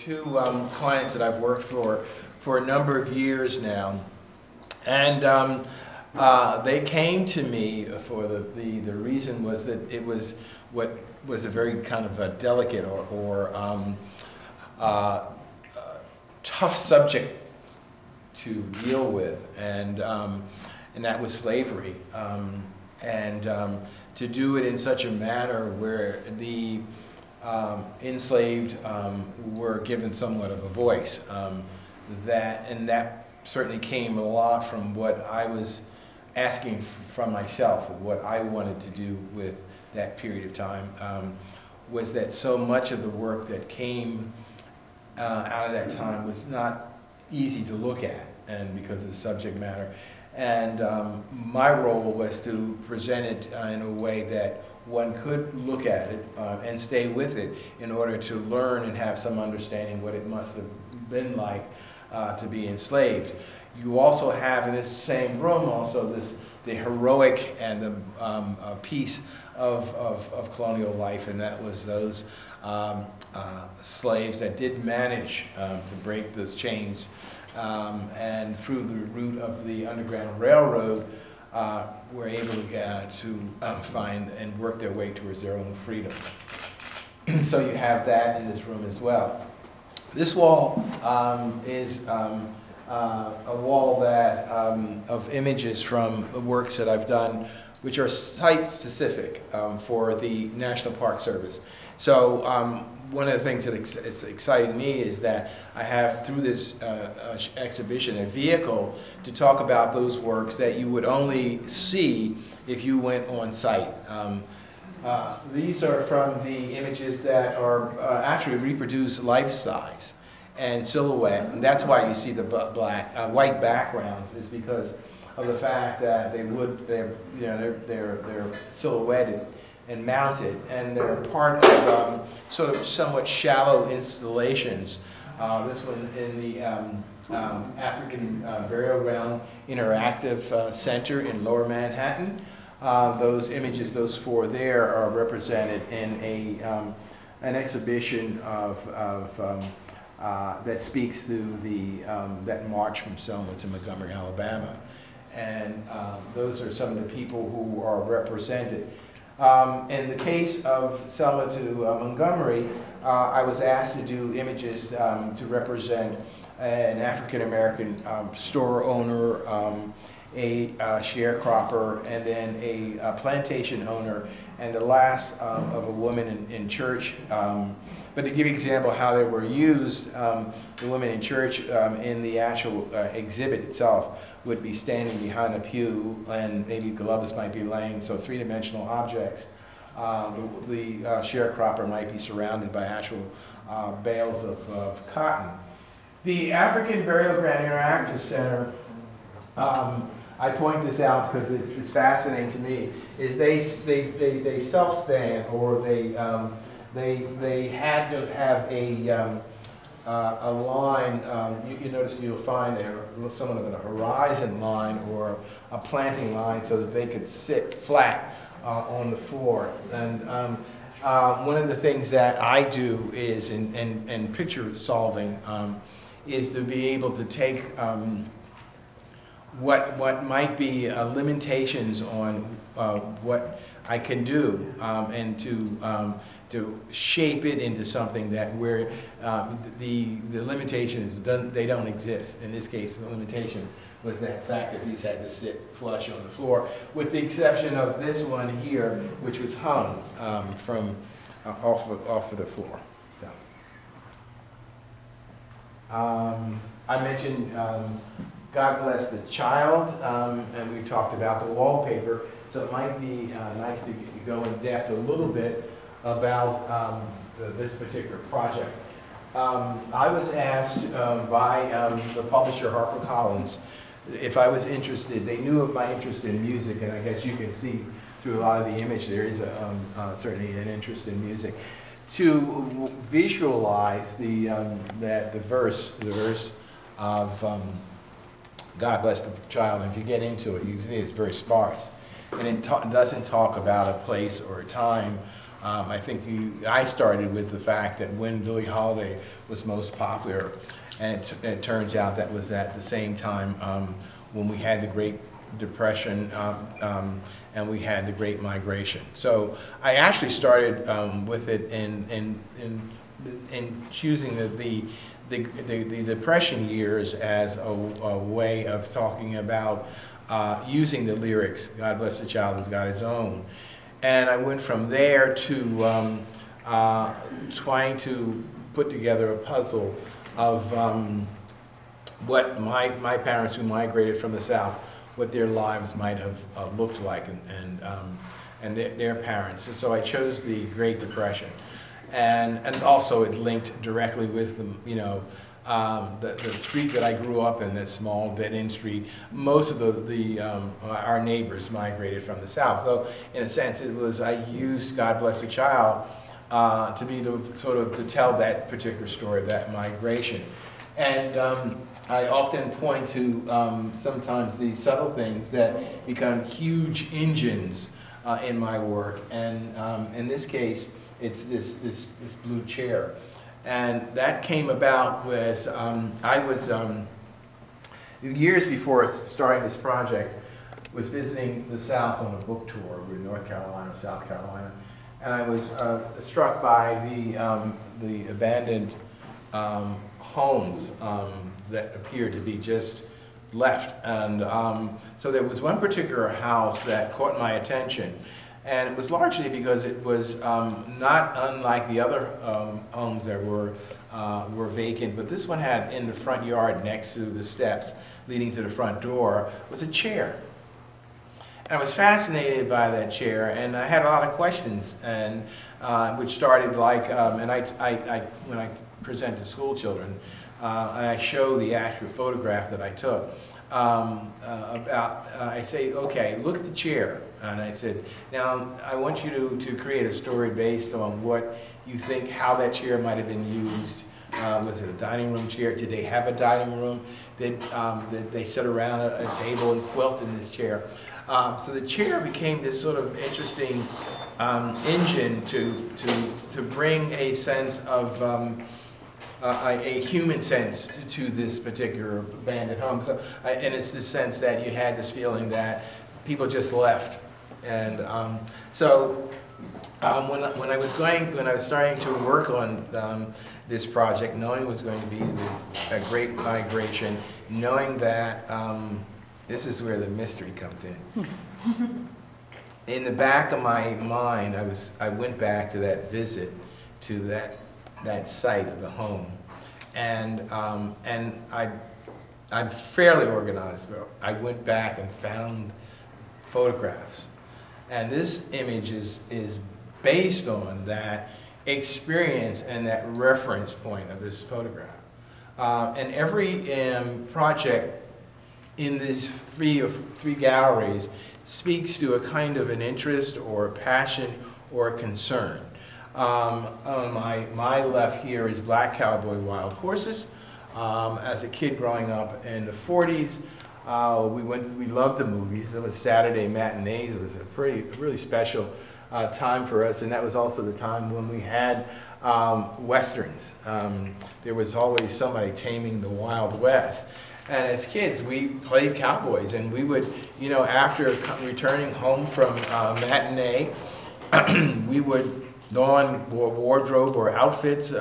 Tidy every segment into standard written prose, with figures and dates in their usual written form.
two clients that I've worked for a number of years now, and they came to me for the reason was that it was what was a very kind of a delicate or tough subject to deal with, and that was slavery, and to do it in such a manner where the enslaved were given somewhat of a voice. That certainly came a lot from what I was asking from myself, what I wanted to do with that period of time, was that so much of the work that came out of that time was not easy to look at, and because of the subject matter. And my role was to present it in a way that one could look at it and stay with it in order to learn and have some understanding what it must have been like to be enslaved. You also have in this same room also the heroic and the piece of colonial life, and that was those slaves that did manage to break those chains and through the route of the Underground Railroad were able to find and work their way towards their own freedom. So you have that in this room as well. This wall is a wall that of images from works that I've done, which are site-specific for the National Park Service. So one of the things that is exciting me is that I have, through this exhibition, a vehicle to talk about those works that you would only see if you went on site. These are from the images that are actually reproduced life-size and silhouette, and that's why you see the white backgrounds, is because of the fact that they're silhouetted and mounted, and they're part of sort of somewhat shallow installations. This one in the African Burial Ground Interactive Center in Lower Manhattan. Those images, those four there, are represented in an exhibition that speaks to that march from Selma to Montgomery, Alabama. And those are some of the people who are represented. In the case of Selma to Montgomery, I was asked to do images to represent an African-American store owner, a sharecropper, and then a plantation owner, and the last of a woman in church. But to give you an example of how they were used, the women in church in the actual exhibit itself would be standing behind a pew, and maybe gloves might be laying, so three-dimensional objects. The sharecropper might be surrounded by actual bales of cotton. The African Burial Ground Interactive Center, I point this out because it's fascinating to me, is they self-stand, or they had to have a line. You notice you'll find somewhat of a horizon line or a planting line so that they could sit flat on the floor. And one of the things that I do is in picture solving is to be able to take what might be limitations on what I can do and to shape it into something that where the limitations they don't exist. In this case, the limitation was the fact that these had to sit flush on the floor, with the exception of this one here, which was hung from off of the floor. I mentioned God Bless the Child, and we talked about the wallpaper, so it might be nice to go in depth a little bit about this particular project. I was asked by the publisher HarperCollins if I was interested. They knew of my interest in music, and I guess you can see through a lot of the image there is certainly an interest in music, to visualize the verse of God Bless the Child. And if you get into it, you see it's very sparse, and it doesn't talk about a place or a time I think I started with the fact that when Billie Holiday was most popular, and it turns out that was at the same time when we had the Great Depression and we had the Great Migration. So I actually started with it in choosing the Depression years as a way of talking about using the lyrics, God bless the child who's got his own. And I went from there to trying to put together a puzzle of what my parents who migrated from the South, what their lives might have looked like, and their parents. And so I chose the Great Depression. And also it linked directly with the street that I grew up in, that small dead-end street. Most of our neighbors migrated from the South. So in a sense, I used God Bless the Child to be to tell that particular story of that migration. And I often point to sometimes these subtle things that become huge engines in my work. And in this case, it's this blue chair. And that came about was, I was, years before starting this project, was visiting the South on a book tour with North Carolina, South Carolina, and I was struck by the abandoned homes that appeared to be just left. And so there was one particular house that caught my attention. And it was largely because it was not unlike the other homes that were vacant, but this one had in the front yard next to the steps leading to the front door was a chair. And I was fascinated by that chair, and I had a lot of questions, and which started like, and when I present to school children, and I show the actual photograph that I took, I say, okay, look at the chair. And I said, now I want you to create a story based on what you think, how that chair might have been used. Was it a dining room chair? Did they have a dining room? Did they sit around a table and quilt in this chair? So the chair became this sort of interesting engine to bring a sense of a human sense to this particular abandoned home. So, and it's the sense that you had this feeling that people just left. And when I was starting to work on this project, knowing it was going to be a Great Migration, knowing that this is where the mystery comes in. In the back of my mind, I went back to that visit to that site of the home, and I'm fairly organized, but I went back and found photographs. And this image is based on that experience and that reference point of this photograph. And every project in these three galleries speaks to a kind of an interest or a passion or a concern. On my left here is Black Cowboy Wild Horses. As a kid growing up in the 40s, we loved the movies. It was Saturday matinees. It was a really special time for us, and that was also the time when we had westerns. There was always somebody taming the Wild West. And as kids, we played cowboys, and we would, after returning home from matinee, we would don wardrobe or outfits.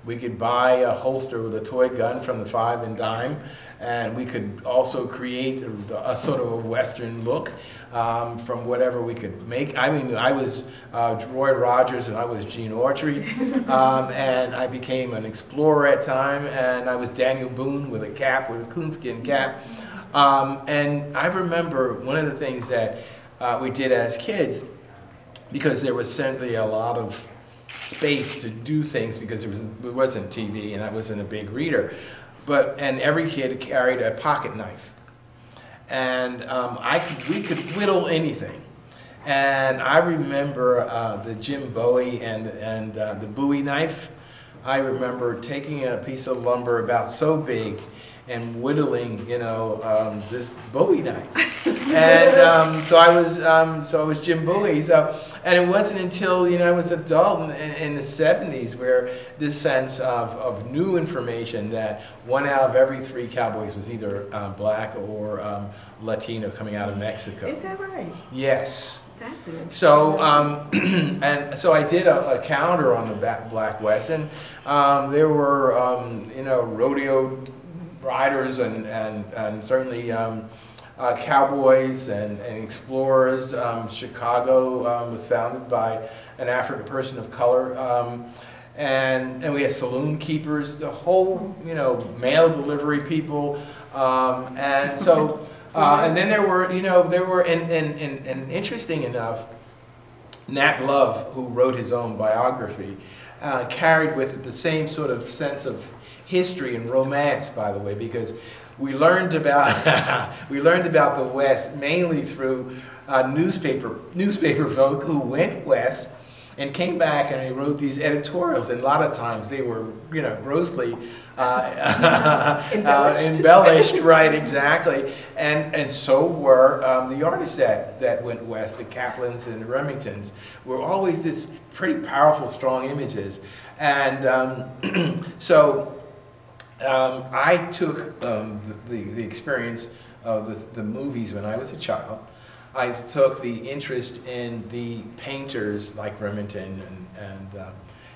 We could buy a holster with a toy gun from the 5 and dime, and we could also create a sort of a Western look from whatever we could make. I mean, I was Roy Rogers and I was Gene Autry, and I became an explorer at time, and I was Daniel Boone with a cap, with a coonskin cap. And I remember one of the things that we did as kids, because there was simply a lot of space to do things because it wasn't TV and I wasn't a big reader. And every kid carried a pocket knife. And we could whittle anything. And I remember the Jim Bowie and the Bowie knife. I remember taking a piece of lumber about so big and whittling, you know, this Bowie knife. And so I was Jim Bowie. So, and it wasn't until, you know, I was an adult in the 70s where this sense of new information that 1 out of every 3 cowboys was either black or Latino coming out of Mexico. Is that right? Yes. That's it. So, and so I did a calendar on the Black West, and there were, you know, rodeo riders and certainly cowboys and explorers. Chicago was founded by an African person of color, and we had saloon keepers, the whole, you know, mail delivery people, and so. And then there were, you know, and interesting enough, Nat Love, who wrote his own biography, carried with it the same sort of sense of history and romance, by the way, because we learned about the West mainly through newspaper folk who went west and came back, and they wrote these editorials, and a lot of times they were, you know, grossly embellished, right, exactly. And so were the artists that went west, the Caplins and the Remingtons, were always this pretty powerful, strong images. And so I took the experience of the movies when I was a child. I took the interest in the painters like Remington and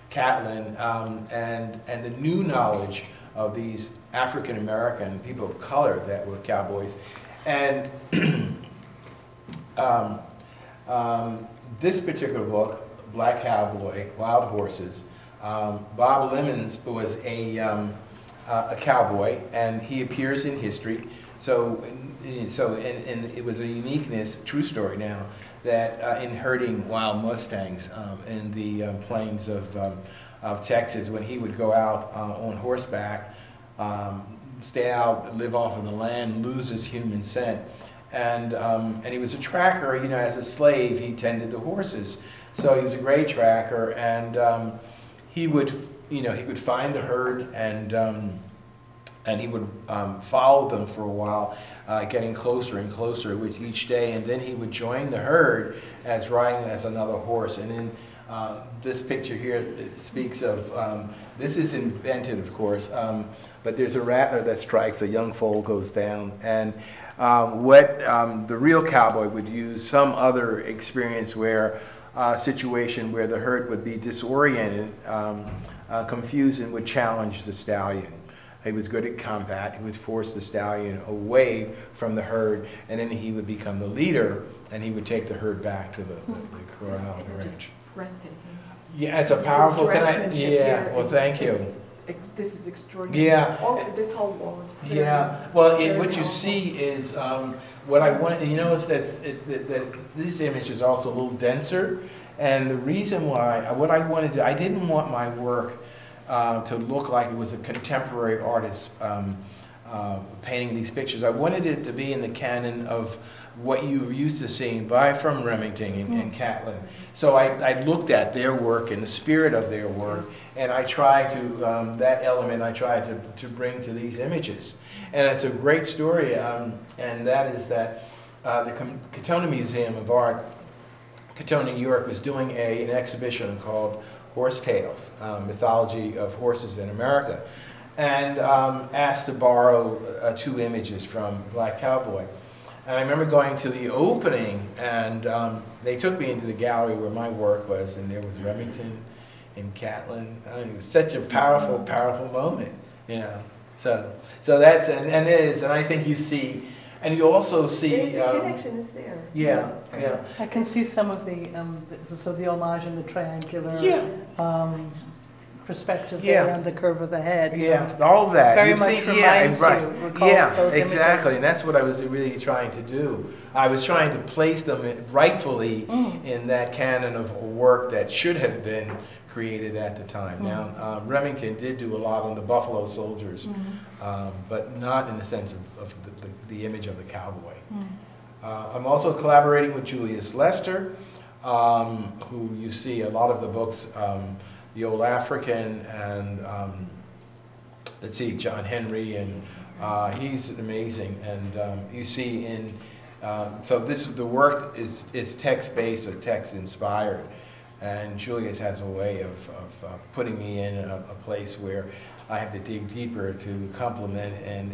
Catlin, and the new knowledge of these African American people of color that were cowboys. And this particular book, Black Cowboy, Wild Horses, Bob Lemons was a cowboy, and he appears in history. So it was a uniqueness, true story now, that in herding wild Mustangs in the plains of Texas, when he would go out on horseback, stay out, live off of the land, lose his human scent. And he was a tracker, you know, as a slave he tended the horses. So he was a great tracker, and he would, you know, he would find the herd, and he would follow them for a while, getting closer and closer with each day, and then he would join the herd as riding as another horse. And then this picture here speaks of, this is invented, of course, but there's a rattler that strikes, a young foal goes down, and the real cowboy would use some other experience where, situation where the herd would be disoriented, confused, and would challenge the stallion. He was good at combat. He would force the stallion away from the herd, and then he would become the leader, and he would take the herd back to the corral ranch. Breathtaking. Yeah, it's a powerful. Well, thank you. This is extraordinary. Yeah. This whole wall is very, yeah. Well, very what you see is what I want. You notice that this image is also a little denser, and the reason why, what I wanted to, I didn't want my work to look like it was a contemporary artist painting these pictures. I wanted it to be in the canon of what you're used to seeing from Remington and Catlin. So I looked at their work and the spirit of their work, and I tried to, that element I tried to bring to these images. And it's a great story, and that is that the Katonah Museum of Art, Katonah, New York, was doing an exhibition called Horse Tales, Mythology of Horses in America, and asked to borrow 2 images from Black Cowboy. And I remember going to the opening, and they took me into the gallery where my work was, and there was Remington and Catlin. I mean, it was such a powerful, powerful moment, you know. So that's, and it is, and I think you see, and you also see... The connection is there. Yeah, yeah. I can see some of the homage in the triangular perspective there and the curve of the head. Yeah, all of that. Very much reminds you, recalls those exactly, images. And that's what I was really trying to do. I was trying to place them rightfully in that canon of work that should have been created at the time. Now, Remington did do a lot on the Buffalo Soldiers, but not in the sense of the image of the cowboy. I'm also collaborating with Julius Lester, who you see a lot of the books, The Old African, and let's see, John Henry and He's amazing, and you see in, so the work is text-based or text-inspired, and Julius has a way of putting me in a place where I have to dig deeper to complement and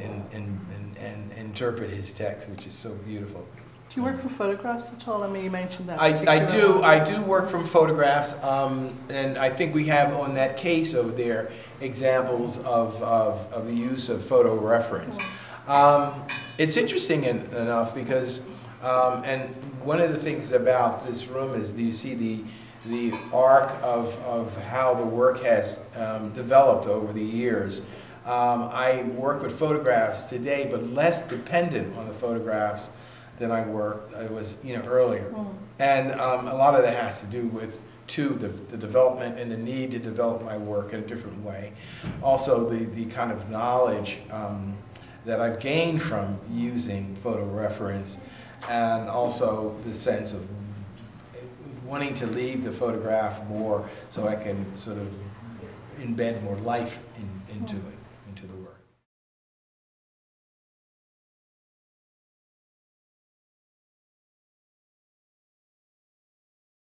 interpret his text, which is so beautiful. Do you work from photographs at all? I mean, you mentioned that. I do work from photographs, and I think we have on that case over there examples of the use of photo reference. It's interesting enough because, and one of the things about this room is you see the arc of how the work has developed over the years. I work with photographs today, but less dependent on the photographs than I was earlier. And a lot of that has to do with the development and the need to develop my work in a different way. Also the kind of knowledge that I've gained from using photo reference, and also the sense of wanting to leave the photograph more so I can sort of embed more life into it.